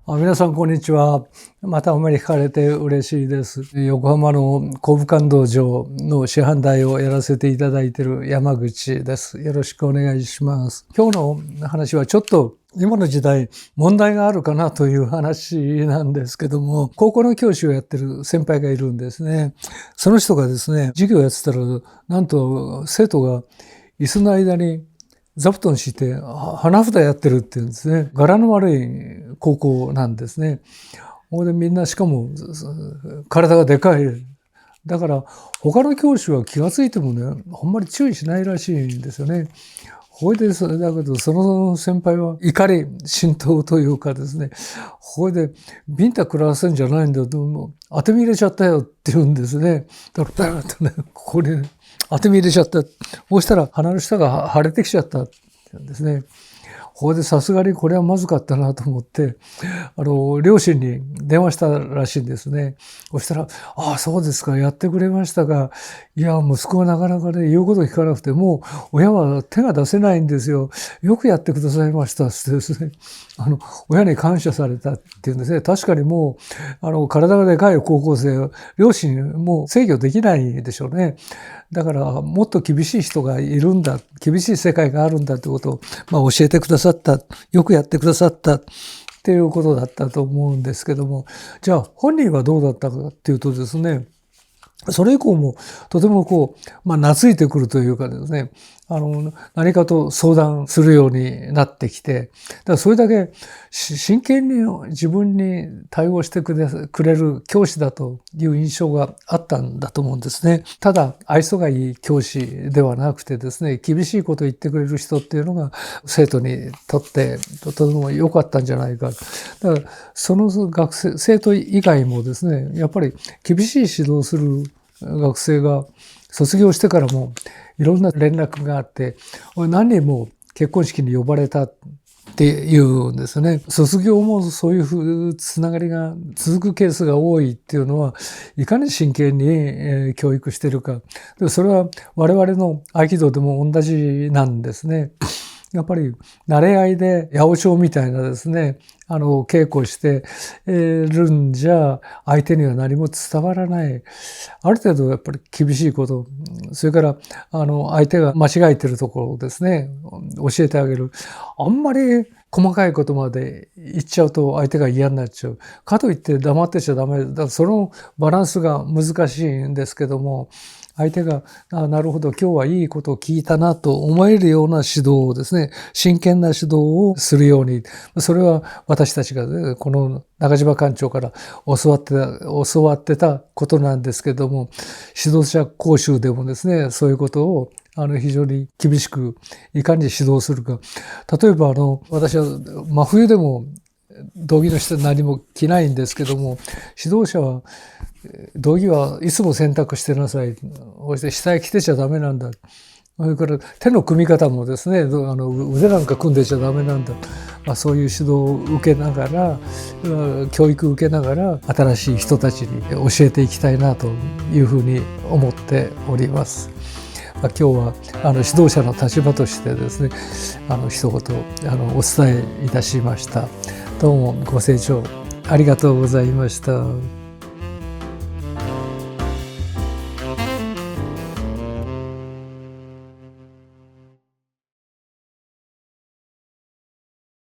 皆さんこんにちは。またお目にかかれて嬉しいです。横浜の古武館道場の師範代をやらせていただいている山口です。よろしくお願いします。今日の話はちょっと今の時代問題があるかなという話なんですけども、高校の教師をやってる先輩がいるんですね。その人がですね、授業をやってたら、なんと生徒が椅子の間に座布団敷いて花札やってるっていうんですね。柄の悪い高校なんですね。ここでみんなしかも体がでかい。だから他の教師は気がついてもね、あんまり注意しないらしいんですよね。これでそれだけど、その先輩は怒り心頭というかですね、これでビンタ食らわせんじゃないんだと、もう当て身入れちゃったよって言うんですね。だからバーッとね、ここに当て身入れちゃった。そうしたら鼻の下が腫れてきちゃったって言うんですね。ここでさすがにこれはまずかったなと思って、両親に電話したらしいんですね。そしたら、ああ、そうですか、やってくれましたが、いや、息子はなかなかね、言うこと聞かなくて、もう親は手が出せないんですよ。よくやってくださいましたってですね、親に感謝されたっていうんですね。確かにもう、体がでかい高校生、両親もう制御できないでしょうね。だからもっと厳しい人がいるんだ、厳しい世界があるんだということを、教えてくださった、よくやってくださったっていうことだったと思うんですけども、じゃあ本人はどうだったかっていうとですね、それ以降もとても懐いてくるというかですね、何かと相談するようになってきて、だからそれだけ真剣に自分に対応してくれる教師だという印象があったんだと思うんですね。ただ愛想がいい教師ではなくてですね、厳しいことを言ってくれる人っていうのが生徒にとってとても良かったんじゃないか。だからその生徒以外もですね、やっぱり厳しい指導をする学生が卒業してからもいろんな連絡があって、何人も結婚式に呼ばれたっていうんですね。卒業もそういうつながりが続くケースが多いっていうのは、いかに真剣に教育しているか。それは我々の合気道でも同じなんですね。やっぱり慣れ合いで八百長みたいなですね、稽古してるんじゃ相手には何も伝わらない。ある程度やっぱり厳しいこと、それから相手が間違えてるところをですね、教えてあげる。あんまり細かいことまで言っちゃうと相手が嫌になっちゃう。かといって黙ってちゃダメ。だからそのバランスが難しいんですけども、相手が、なるほど、今日はいいことを聞いたなと思えるような指導をですね、真剣な指導をするように、それは私たちが、ね、この中島館長から教わってたことなんですけども、指導者講習でもですね、そういうことを非常に厳しくいかに指導するか。例えば私は真冬でも道着の下何も着ないんですけども、指導者は道着はいつも洗濯してなさい。そして下へ着てちゃダメなんだ。それから手の組み方もですね、腕なんか組んでちゃダメなんだ。そういう指導を受けながら、教育を受けながら、新しい人たちに教えていきたいなというふうに思っております。今日は指導者の立場としてですね、一言お伝えいたしました。どうもご清聴ありがとうございました。